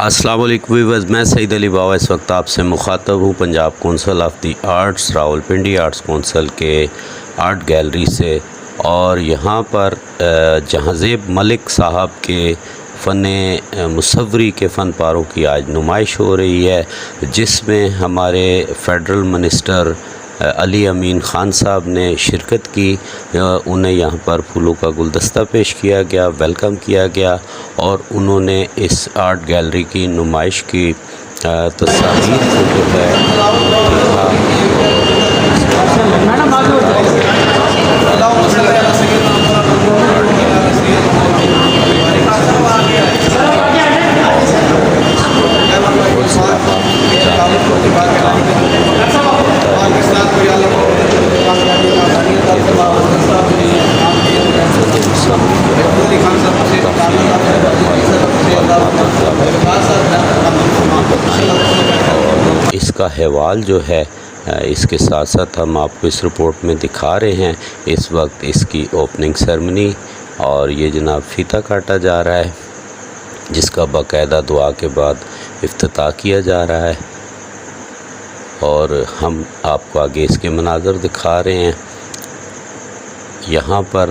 السلام علیکم ویورز، میں سعید علی بابا اس وقت آپ سے مخاطب ہوں Punjab council of the arts Rawalpindi arts council کے آرٹ گیلری سے، اور یہاں پر جہاں زیب ملک صاحب کے فن مصوری کے فن پاروں کی آج نمائش ہو رہی ہے، جس میں ہمارے فیڈرل منسٹر علی امین خان صاحب نے شرکت کی۔ انہیں یہاں پر پھولوں کا گلدستہ پیش کیا گیا، ویلکم کیا گیا، اور انہوں نے اس آرٹ گیلری کی نمائش کی تصاویر کو جو ہے اس کا حوال جو ہے اس کے ساتھ ساتھ ہم آپ کو اس رپورٹ میں دکھا رہے ہیں۔ اس وقت اس کی اوپننگ سیرمنی اور یہ جناب فیتہ کاٹا جا رہا ہے، جس کا باقاعدہ دعا کے بعد افتتاح کیا جا رہا ہے، اور ہم آپ کو آگے اس کے مناظر دکھا رہے ہیں۔ یہاں پر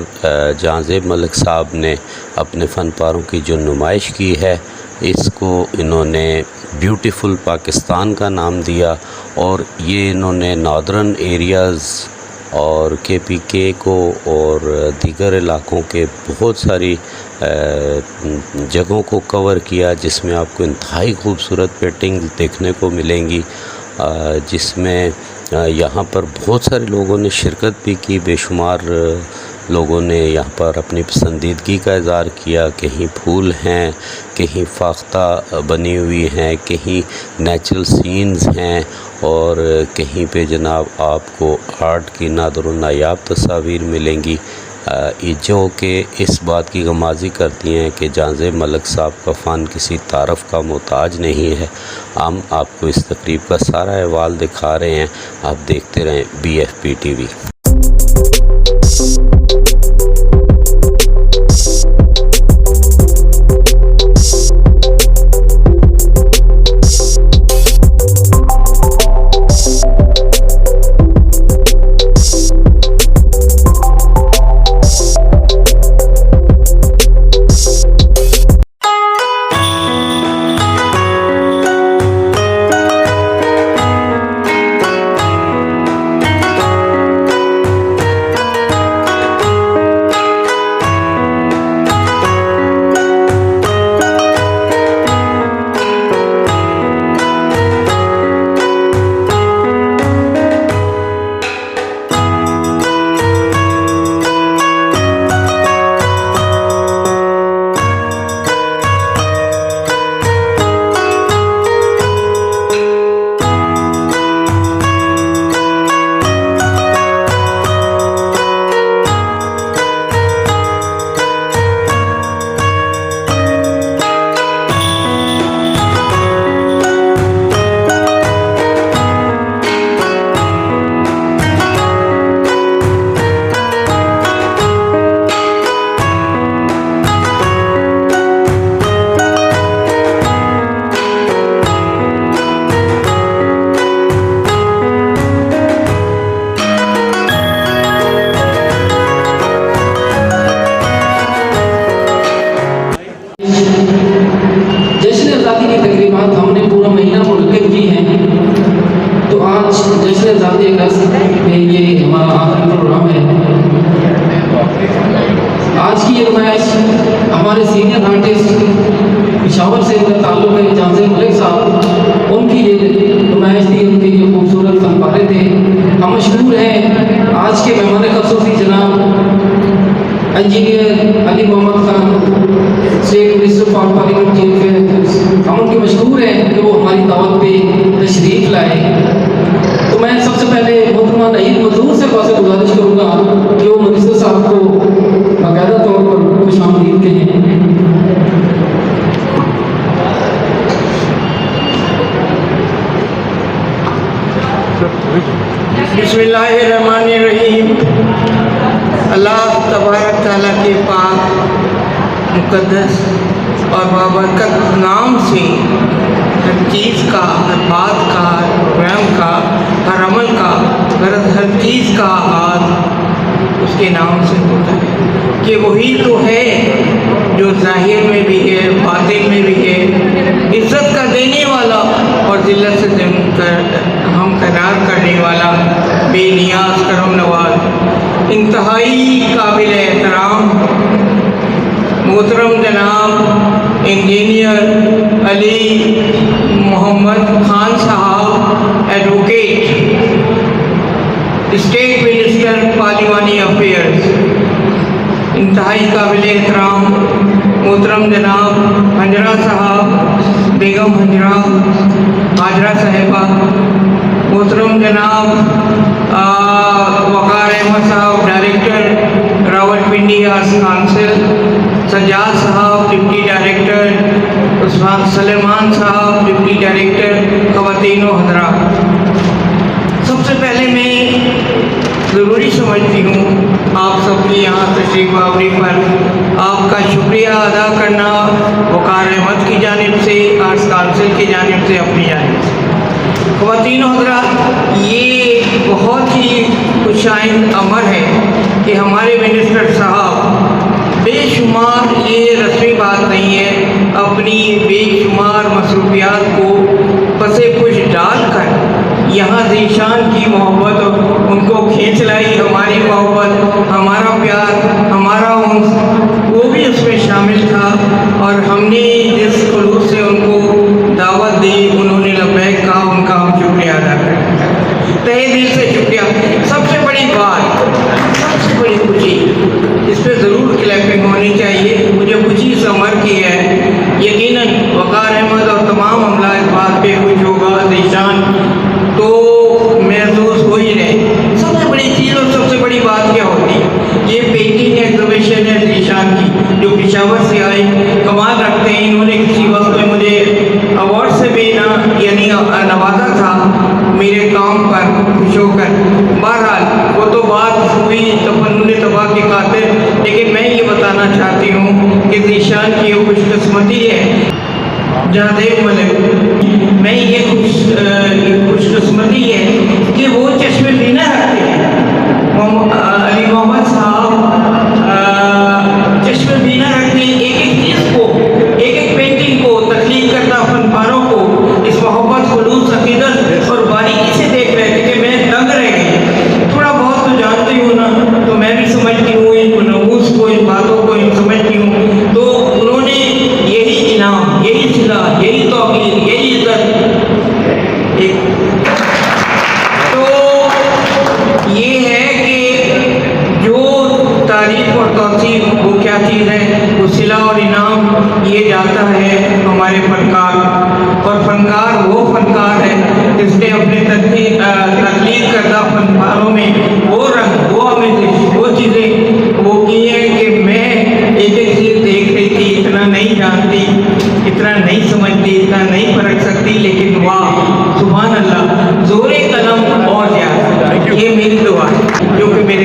جہاں زیب ملک صاحب نے اپنے فن پاروں کی جو نمائش کی ہے، اس کو انہوں نے بیوٹیفل پاکستان کا نام دیا، اور یہ انہوں نے ناردرن ایریاز اور کے پی کے کو اور دیگر علاقوں کے بہت ساری جگہوں کو کور کیا، جس میں آپ کو انتہائی خوبصورت پینٹنگ دیکھنے کو ملیں گی، جس میں یہاں پر بہت سارے لوگوں نے شرکت بھی کی۔ بے شمار لوگوں نے یہاں پر اپنی پسندیدگی کا اظہار کیا، کہیں پھول ہیں، کہیں فاختہ بنی ہوئی ہیں، کہیں نیچرل سینز ہیں، اور کہیں پہ جناب آپ کو آرٹ کی نادر و نایاب تصاویر ملیں گی، جو کہ اس بات کی غمازی کرتی ہیں کہ جہاں زیب ملک صاحب کا فن کسی تعارف کا محتاج نہیں ہے۔ ہم آپ کو اس تقریب کا سارا احوال دکھا رہے ہیں، آپ دیکھتے رہیں B F P T V. ہم نے پورا مہینہ منعقد کی ہیں، تو آج جشن آزادی اگست میں یہ ہمارا آخری پروگرام ہے۔ آج کی یہ نمائش ہمارے سینئر آرٹسٹ پشاور سے ان کا تعلق ہے، جہاں زیب ملک صاحب، ان کی یہ نمائش تھی، ان کے یہ خوبصورت فن پارے تھے۔ ہم مشکور ہیں آج کے مہمان خصوصی جناب engineer Ali Muhammad Khan, state minister for parliament chief, ہم ان کے مشکور ہیں کہ وہ ہماری دعوت پہ تشریف لائے۔ تو میں سب سے پہلے محترمہ نعید منظور سے گزارش کروں گا کہ وہ منسٹر صاحب کو باقاعدہ طور پر خوش آمدید کہیں۔ بسم اللہ الرحمن الرحیم۔ اللہ تبارک تعالیٰ کے پاک مقدس اور بابرکت نام سے ہر چیز کا، ہر بات کا، ہر پروگرام کا، ہر عمل کا، ہر چیز کا آغاز اس کے نام سے ہوتا ہے کہ وہی تو ہے جو ظاہر میں بھی ہے، باطن میں بھی ہے، عزت کا دینے والا اور ذلت سے ہمکنار کرنے والا، بے نیاز کرم نواز، انتہائی قابل احترام محترم جناب انجینئر علی محمد خان صاحب، ایڈوکیٹ، اسٹیٹ منسٹر پارلیمانی افیئرز، انتہائی قابل احترام محترم جناب ہنجرا صاحب، بیگم ہنجرا ہاجرہ صاحبہ، محترم جناب وقار احمد صاحب، director Rawalpindi arts council, Sajjad صاحب ڈپٹی ڈائریکٹر، عثمان سلیمان صاحب ڈپٹی ڈائریکٹر، خواتین و حضرات، سب سے پہلے میں ضروری سمجھتی ہوں آپ سب کی یہاں تشریف آوری پر آپ کا شکریہ ادا کرنا وقار احمد کی جانب سے، آرٹس کونسل کی جانب سے، اپنی جانب سے۔ خواتین و حضرات، یہ بہت ہی خوشائند امر ہے کہ ہمارے منسٹر صاحب بے شمار، یہ رسمی بات نہیں ہے، اپنی بے شمار مصروفیات کو پس پش ڈال کر یہاں ذیشان کی محبت ان کو کھینچ لائی، ہماری محبت، ہمارا پیار، ہمارا انس، وہ بھی اس میں شامل تھا، اور ہم نے جس خلوص سے ان کو دعوت دی، انہوں نے لبیک کہا، ان کا ہم شکریہ ادا کرتے ہیں، تہہ دل سے شکریہ۔ سب سے بڑی بات، سب سے بڑی خوشی، اس پہ ضرور کلیپنگ ہونی چاہیے، مجھے خوشی اس امر کی ہے، یقیناً وقار احمد اور تمام عملہ اس بات پہ خوش ہوگا، ذیشان تو محسوس ہو ہی رہے۔ سب سے بڑی چیز اور سب سے بڑی بات کیا ہوتی ہے؟ یہ پینٹنگ ایگزیبیشن ہے ذیشان کی، جو پشاور سے آئی، کمال رکھتے ہیں، انہوں نے کسی وقت میں مجھے ایوارڈ سے بھی یعنی نوازا تھا میرے کام پر خوش ہو کر۔ بہرحال وہ تو بات ہوئی تفنن طبع کی خاطر، لیکن میں یہ بتانا چاہتی ہوں کہ ذیشان کی یہ خوش قسمتی ہے جہادیو ملک میں، یہ خوش قسمتی ہے کہ وہ چشم بینہ رکھتے ہیں۔ علی محمد صاحب چشم بینہ رکھتے ہیں، ایک ایک چیز کو، ایک ایک پینٹنگ کو، تخلیق کردہ فنکاروں کو اس محبت، خلوص، عقیدت اور باریکی سے دیکھ رہے تھے کہ میں دنگ رہ گئی۔ تھوڑا بہت تو جانتی ہوں نا، تو میں بھی سمجھتی ہوں ان نموز کو، ان باتوں کو سمجھتی ہوں، تو انہوں نے یہی انعام، یہی صلہ، یہی توقیر، یہی عزت، تو یہ ہے کہ جو تعریف اور توصیف وہ کیا چیز ہے، وہ صلہ اور انعام یہ جاتا ہے ہمارے فنکار، اور فنکار وہ فنکار ہے جس نے اپنے تخلیق کردہ فنکاروں میں وہ رنگ، وہ آمیزش، وہ چیزیں وہ کی ہیں کہ میں ایک ایک چیز دیکھ رہی تھی، اتنا نہیں جانتی، اتنا نہیں سمجھتی، اتنا نہیں پرکھ سکتی، لیکن واہ سبحان اللہ، زور قلم اور زیادہ، یہ میری دعا ہے، کیونکہ میرے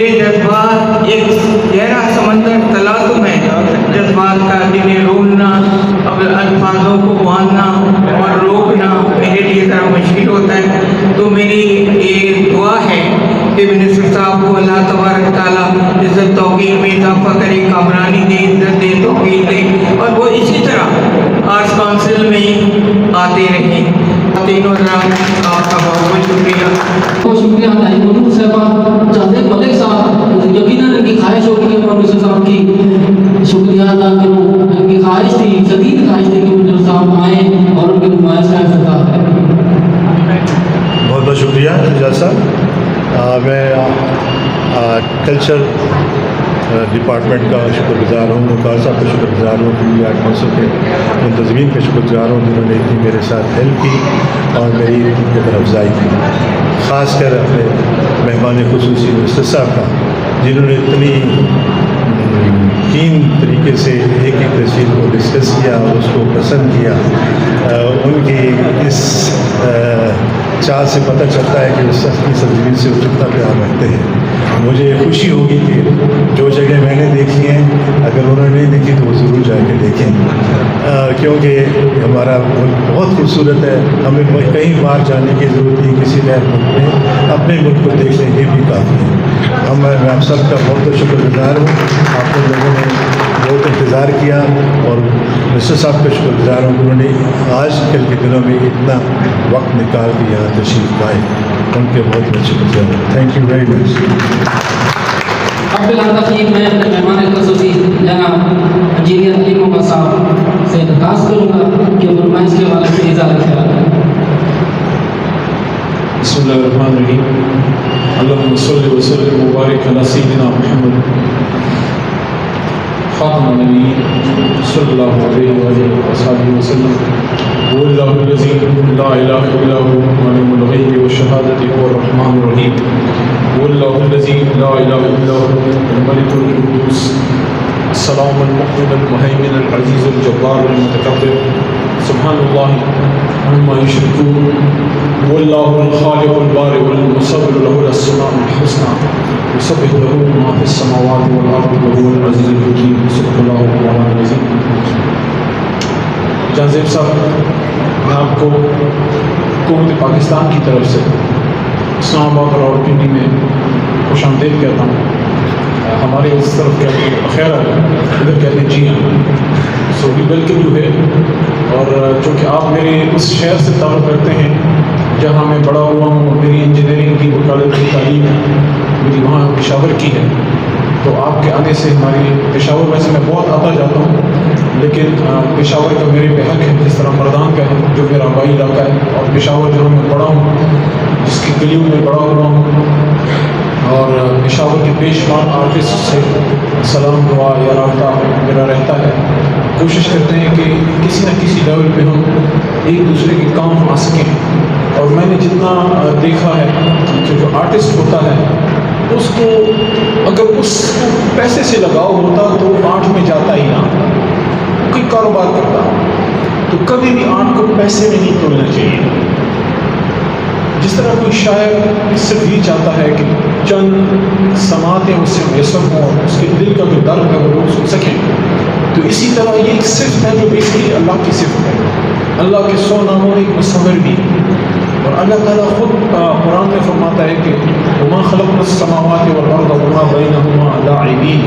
جذبات ایک گہرا سمندر تلاطم ہے، جذبات کا جنہیں رولنا، اب الفاظوں کو باندھنا اور روکنا میرے لیے ذرا مشکل ہوتا ہے، تو میری یہ دعا ہے کہ منسٹر صاحب کو اللہ تبارک تعالیٰ عزت توقیر میں اضافہ کرے، کامرانی دے، عزت دے، توقیر دے، اور وہ اسی طرح آرٹس کونسل میں آتے رہیں۔ تینوں حضرات آپ کا بہت بہت شکریہ۔ بہت شکریہ نائب ملک صاحبہ جہادیو ملک صاحب، یقیناً ان کی خواہش ہوگی کہ منسٹر صاحب کی شکریہ ادا کروں، ان کی خواہش تھی، شدید خواہش تھی کہ منسٹر صاحب آئیں اور ان کی نمائش کا افتتاح ہے۔ بہت بہت شکریہ اعجاز صاحب، میں کلچر ڈپارٹمنٹ کا شکر گزار ہوں، وقار صاحب کا شکر گزار ہوں، پنڈی آرٹ کونسل کے منتظمین کا شکر گزار ہوں جنہوں نے اتنی میرے ساتھ ہیلپ کی اور میری حوصلہ افزائی کی، خاص کر اپنے مہمان خصوصی منسٹر صاحب کا جنہوں نے اتنی کین طریقے سے ایک ایک تصویر کو ڈسکس کیا اور اس کو پسند کیا۔ ان کی اس چال سے پتہ چلتا ہے کہ اس کی سرزمین سے وہ کتنا پیار رکھتے ہیں۔ مجھے خوشی ہوگی کہ جو جگہ میں نے دیکھی ہیں اگر انہوں نے نہیں دیکھی تو وہ ضرور جا کے دیکھیں، کیونکہ ہمارا ملک بہت خوبصورت ہے. ہمیں کہیں باہر جانے کی ضرورت نہیں، کسی غیر ملک میں اپنے ملک کو دیکھ لیں، یہ بھی کافی ہے. میں آپ سب کا بہت بہت شکر گزار ہوں. آپ لوگوں نے بہت انتظار کیا اور مسٹر صاحب کا شکر گزار ہوں، انہوں نے آج کل کے دنوں میں اتنا وقت نکال کے یہاں تشریف لائے. ان کے بہت بہت شکر گزار ہوں. Thank you very much. اب بالآخر تقریب میں اپنے مہمان خصوصی جناب انجینئر علی محمد صاحب سے درخواست کروں گا کہ وہ نمائش کے حوالے سے اظہار خیال کریں. بسم اللہ الرحمن الرحیم. اللہم صلی وسلم مبارک علی سیدنا محمد خاتم النبیین صلی اللہ علیہ وآلہ وصحبہ وسلم. هو اللہ الذی لا الہ الا هو عالم الغیب والشہادۃ هو الرحمن الرحیم. هو اللہ الذی لا الہ الا هو الملک القدوس السلام المؤمن المہیمن العزیز الجبار المتکبر. سبحان اللہ عما یشرکون. هو اللہ الخالق البارئ المصور له الاسماء الحسنى يسبح له ما في السماوات والارض وهو العزیز الحکیم. صدق اللہ مولانا العظیم. جہاں زیب صاحب، میں آپ کو حکومت پاکستان کی طرف سے اسلام آباد اور راولپنڈی میں خوش آمدید کہتا ہوں. ہمارے اس طرف کہتے ہیں بخیر، ادھر کہتے ہیں جی ہاں. سو وی ویلکم یو ہے. اور چونکہ آپ میرے اس شہر سے تعلق رکھتے ہیں جہاں میں بڑا ہوا ہوں، میری انجینئرنگ کی وکالت کی تعلیم میری وہاں پشاور کی ہے، تو آپ کے آنے سے ہماری پشاور، ویسے میں بہت آتا جاتا ہوں لیکن پشاور کا میرے پہ حق ہے، جس طرح مردان کا ہے جو میرا آبائی علاقہ ہے، اور پشاور جہاں میں پڑھا ہوں، جس کی گلیوں میں بڑا ہوا ہوں، اور پشاور کے بے شمار آرٹسٹ سے سلام دعا یا رابطہ میرا رہتا ہے. کوشش کرتے ہیں کہ کسی نہ کسی لیول پہ ہم ایک دوسرے کے کام آ سکیں. اور میں نے جتنا دیکھا ہے کہ جو آرٹسٹ ہوتا ہے اس کو اگر اس کو پیسے سے لگاؤ ہوتا تو آرٹ میں جاتا ہی نہ. کوئی کاروبار کرتا تو کبھی بھی آرٹ کو پیسے میں نہیں تولنا چاہیے. جس طرح کوئی شاعر صرف یہ چاہتا ہے کہ چند سماعتیں اس سے میسر ہوں اور اس کے دل کا جو درد ہے وہ لوگ سن سکیں، تو اسی طرح یہ ایک صفت ہے جو بیسکلی اللہ کی صفت ہے. اللہ کے 100 ناموں میں ایک مصور بھی ہے. اور اللہ تعالیٰ خود قرآن میں فرماتا ہے کہ وما خلقنا السماوات والارض وما بینہما لاعبین.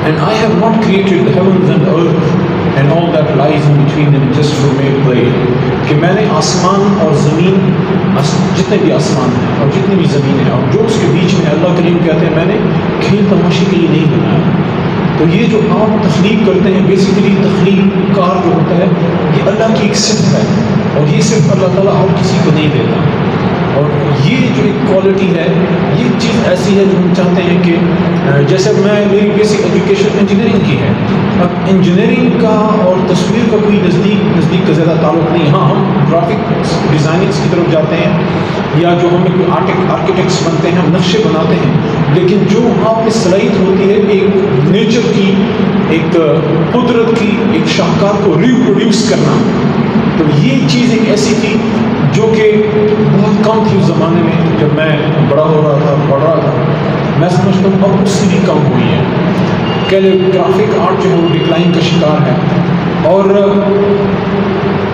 And I have not created the heavens and earth and all that lies in between them just for mere play. کہ میں نے آسمان اور زمین، جتنے بھی آسمان ہیں اور جتنی بھی زمین ہے اور جو اس کے بیچ میں، اللہ کریم کہتے ہیں میں نے کھیل تماشے کے لیے نہیں بنایا. تو یہ جو آپ تخلیق کرتے ہیں، بیسیکلی تخلیق کار جو ہوتا ہے یہ اللہ کی ایک صفت ہے، اور یہ صرف اللہ تعالیٰ ہر کسی کو نہیں دیتا. اور یہ جو ایک کوالٹی ہے، یہ چیز ایسی ہے جو ہم چاہتے ہیں کہ جیسے میری بیسک ایجوکیشن انجینئرنگ کی ہے. اب انجینئرنگ کا اور تصویر کا کوئی نزدیک کا زیادہ تعلق نہیں. ہاں ہم گرافک ڈیزائننگس کی طرف جاتے ہیں، یا جو ہم کوئی آرکیٹیکٹس بنتے ہیں، ہم نقشے بناتے ہیں، لیکن جو آپ میں صلاحیت ہوتی ہے ایک نیچر کی، ایک قدرت کی ایک شاہکار کو ریپروڈیوس کرنا، تو یہ چیز ایک ایسی تھی جو کہ بہت کم تھی اس زمانے میں جب میں بڑا ہو رہا تھا، پڑھ رہا تھا. میں سمجھتا ہوں اب اس سے بھی کم ہوئی ہے. گرافک آرٹ جو ہے وہ ڈکلائن کا شکار ہے. اور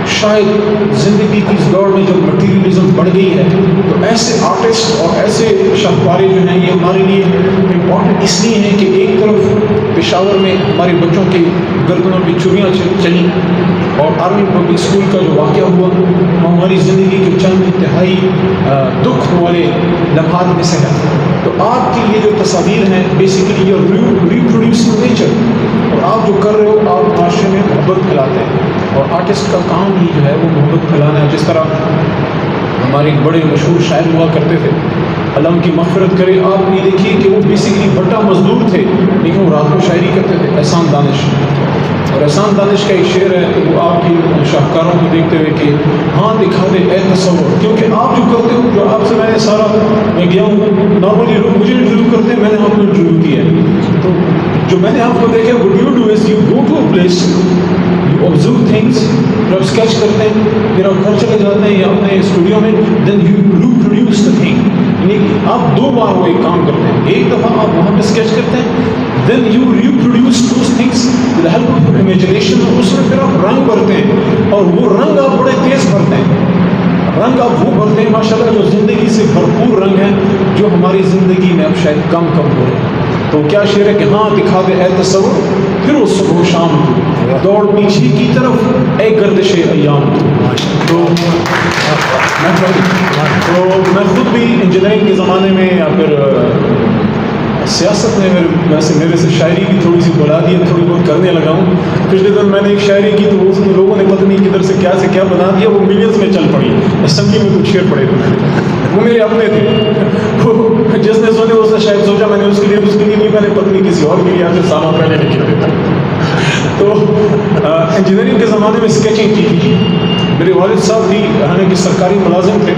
شاید زندگی کی اس دور میں جب مٹیریلزم بڑھ گئی ہے تو ایسے آرٹسٹ اور ایسے شاہکارے جو ہیں یہ ہمارے لیے امپورٹنٹ اس لیے ہیں کہ ایک طرف پشاور میں ہمارے بچوں کے گردنوں پہ چھریاں چلیں، اور آرمی پبلک اسکول کا جو واقعہ ہوا ہماری زندگی کے چند انتہائی دکھ والے لمحات میں سے ہے. تو آپ کی یہ جو تصاویر ہیں بیسیکلی یہ ریپروڈیوسنگ نیچر، اور آپ جو کر رہے ہو آپ معاشرے میں محبت پھیلاتے ہیں، اور آرٹسٹ کا کام ہی جو ہے وہ محبت پھیلانا ہے. جس طرح ہمارے ایک بڑے مشہور شاعر ہوا کرتے تھے، اللہ ان کی مغفرت کرے، آپ یہ دیکھیے کہ وہ بیسیکلی بھٹا مزدور تھے لیکن وہ رات کو شاعری کرتے تھے. احسان دانش، اور احسان دانش کا ایک شعر ہے وہ آپ کی شاہکاروں کو دیکھتے ہوئے کہ ہاں دکھا دے اے تصور، کیونکہ آپ جو کرتے ہو، جو آپ سے میں نے سارا، میں گیا ہوں نارملی لوگ مجھے انٹرویو کرتے ہیں، میں نے آپ کو انٹرویو کیا ہے، تو جو میں نے آپ کو دیکھا what you do is you go to a place, you observe things, جب اسکیچ کرتے ہیں پھر آپ گھر چلے جاتے ہیں یا اپنے اسٹوڈیو میں، then you reproduce the thing, یعنی آپ 2 بار وہ ایک کام کرتے ہیں. ایک دفعہ آپ وہاں پہ اسکیچ کرتے ہیں, then you reproduce those things with help of your imagination, اور اس میں پھر آپ رنگ بھرتے ہیں, اور وہ رنگ آپ بڑے تیز بھرتے ہیں. رنگ آپ وہ بھرتے ہیں ماشاء اللہ جو زندگی سے بھرپور رنگ ہیں, جو ہماری زندگی میں اب شاید کم ہو رہے ہیں. تو کیا شعر ہے کہ ہاں دکھا دے اے تصور, پھر وہ صبح و شام تو دوڑ پیچھے کی طرف اے گردش ایام. تو میں خود بھی انجینئرنگ کے زمانے میں یا پھر سیاست میں میرے سے شاعری بھی تھوڑی سی بلا دی, تھوڑی بہت کرنے لگا ہوں. پچھلے دن میں نے ایک شاعری کی تو اس میں لوگوں نے پتہ نہیں کدھر سے کیا بنا دیا, وہ ملینز میں چل پڑی. اسمبلی میں کچھ شعر پڑے تھے, وہ میرے اپنے تھے. جس نے سنے اس نے شاید سوچا میں نے اس کے لیے نہیں, میں نے پتہ نہیں کسی اور کے لیے آج سامان پہلے لکھ دیتا. تو انجینئرنگ کے زمانے میں اسکیچنگ کی تھی. میرے والد صاحب بھی حالانکہ سرکاری ملازم تھے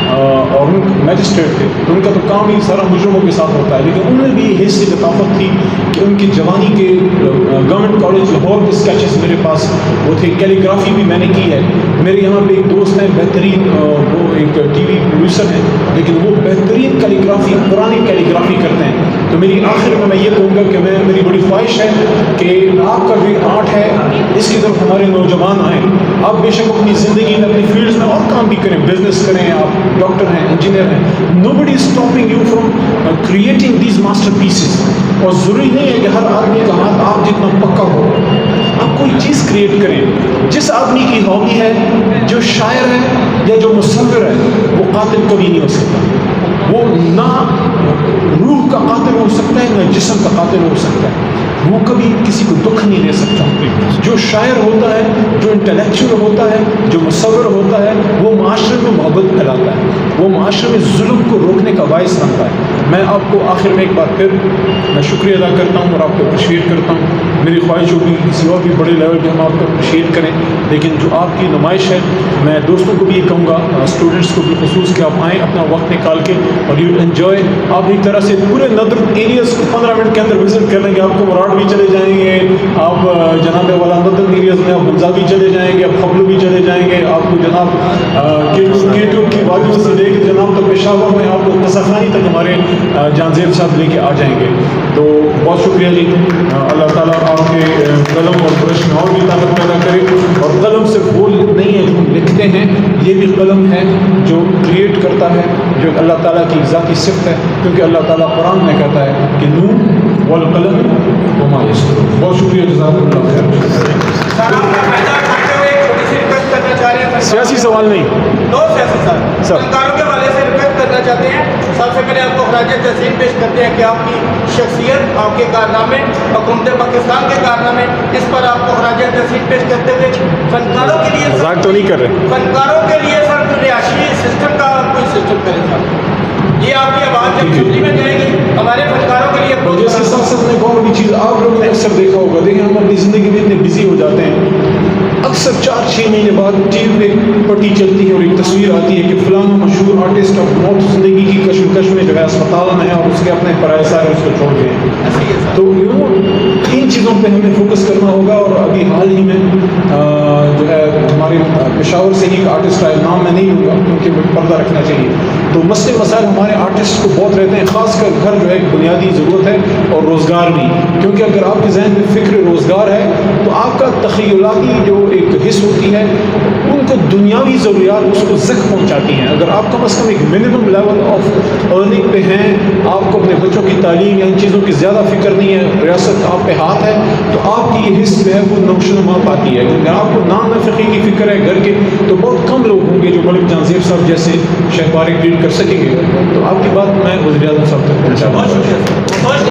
اور ان میجسٹریٹ تھے, تو ان کا تو کام ہی سارا مجرموں کے ساتھ ہوتا ہے, لیکن ان میں بھی یہ حص لطافت تھی کہ ان کی جوانی کے گورنمنٹ کالج لاہور کے اسکیچز میرے پاس وہ تھے. کیلیگرافی بھی میں نے کی ہے. میرے یہاں پہ ایک دوست ہیں بہترین, وہ ایک ٹی وی پروڈیوسر ہیں, لیکن وہ بہترین کیلیگرافی, پرانی کیلیگرافی کرتے ہیں. تو میری آخر میں یہ کہوں گا کہ میری بڑی خواہش ہے کہ آپ کا جو آرٹ ہے اس کی طرف ہمارے نوجوان آئیں. آپ بے شک اپنی زندگی میں اپنی فیلڈز میں اور کام بھی کریں, بزنس کریں, آپ ڈاکٹر ہیں, انجینئر ہیں. Nobody is stopping you from creating these master pieces. اور ضروری نہیں ہے کہ ہر آدمی کا ہاتھ آپ جتنا پکا ہو. آپ کوئی چیز کریٹ کریں. جس آدمی کی ہابی ہے, جو شاعر ہے یا جو مصور ہے, وہ قاتل کبھی نہیں ہو سکتا. وہ نہ روح کا قاتل ہو سکتا ہے, نہ جسم کا قاتل ہو سکتا ہے. وہ کبھی کسی کو دکھ نہیں دے سکتا. جو شاعر ہوتا ہے, جو انٹلیکچوئل ہوتا ہے, جو مصور ہوتا ہے, وہ معاشرے میں محبت پھیلاتا ہے, وہ معاشرے میں ظلم کو روکنے کا باعث بنتا ہے. میں آپ کو آخر میں ایک بار پھر میں شکریہ ادا کرتا ہوں اور آپ کو اپریشیٹ کرتا ہوں. میری خواہش ہوگی کسی اور بھی بڑے لیول پہ ہم آپ کو اپریشیٹ کریں, لیکن جو آپ کی نمائش ہے, میں دوستوں کو بھی یہ کہوں گا, اسٹوڈنٹس کو بالخصوص کہ آپ آئیں اپنا وقت نکال کے اور یو انجوائے. آپ ایک طرح سے پورے ندر ایریاز کو 15 منٹ کے اندر وزٹ کر لیں گے. آپ کو مراٹ بھی چلے جائیں گے, آپ جناب والا ندر ایریاز میں آپ حمزہ بھی چلے جائیں گے, آپ خبلو بھی چلے جائیں گے. آپ کو جناب کیٹو کی وادیوں سے لے کے جناب تو پشاور میں آپ کو قصخانی تک ہمارے جان زیب صاحب لے کے آ جائیں گے. تو بہت شکریہ جی. اللہ تعالیٰ آپ کے قلم اور برش میں اور بھی طاقت پیدا کرے. اور قلم صرف وہ نہیں ہے جو ہم لکھتے ہیں, یہ بھی قلم ہے جو کریٹ کرتا ہے, جو اللہ تعالیٰ کی ذاتی صفت ہے, کیونکہ اللہ تعالیٰ قرآن میں کہتا ہے کہ نون والقلم وما یسطرون. بہت شکریہ, جزاک اللہ خیر. سیاسی سوال نہیں, دو سیاسی فنکاروں کے حوالے سے ریکویسٹ کرنا چاہتے ہیں. سب سے پہلے آپ کو خراج تحسین پیش کرتے ہیں کہ آپ کی شخصیت, آپ کے کارنامے, حکومت پاکستان کے کارنامے, اس پر آپ کو خراج تحسین پیش کرتے ہوئے فنکاروں کے لیے مذاق تو نہیں کر رہے, فنکاروں کے لیے سر رہائشی سسٹم کا کوئی سسٹم کرے سر. یہ آپ کی آواز جب اسمبلی میں جائے گی, ہمارے فنکاروں کے لیے جیسے سب نے کون بھی چیز آپ لوگوں نے اکثر دیکھا ہوگا. دیکھیں ہم اپنی زندگی میں اتنے بزی ہو جاتے ہیں, اکثر 4-6 مہینے بعد ٹی وی پہ پٹی چلتی ہے اور ایک تصویر آتی ہے کہ فلاں مشہور آرٹسٹ اب موت زندگی کی کشمکش میں جو ہے اسپتال میں ہے اور اس کے اپنے پرائے سارے اس کو چھوڑ گئے ہیں. تو ان چیزوں پہ ہمیں فوکس کرنا ہوگا. اور ابھی حال ہی میں جو ہے ہمارے پشاور سے ہی ایک آرٹسٹ آئے, نام میں نہیں لوں گا کیونکہ وہ پردہ رکھنا چاہیے. تو مسئلے مسائل ہمارے آرٹسٹ کو بہت رہتے ہیں, خاص کر گھر جو ہے ایک بنیادی ضرورت ہے, اور روزگار بھی. کیونکہ اگر آپ کے ذہن میں فکر روزگار ہے تو آپ کا تخیلاتی جو ایک حص ہوتی ہے, ان کو دنیاوی ضروریات اس کو زخم پہنچاتی ہیں. اگر آپ کم از کم ایک منیمم لیول آف ارننگ پہ ہیں, آپ کو اپنے بچوں کی تعلیم یا ان چیزوں کی زیادہ فکر نہیں ہے, ریاست آپ پہ ہاتھ ہے, تو آپ کی یہ حص جو ہے وہ نوشنما پاتی ہے. اگر آپ کو نان نفقی کی فکر ہے گھر کے, تو بہت کم لوگ ہوں گے جو ملک جان زیب صاحب جیسے شہبار ریڈ کر سکیں گے. تو آپ کی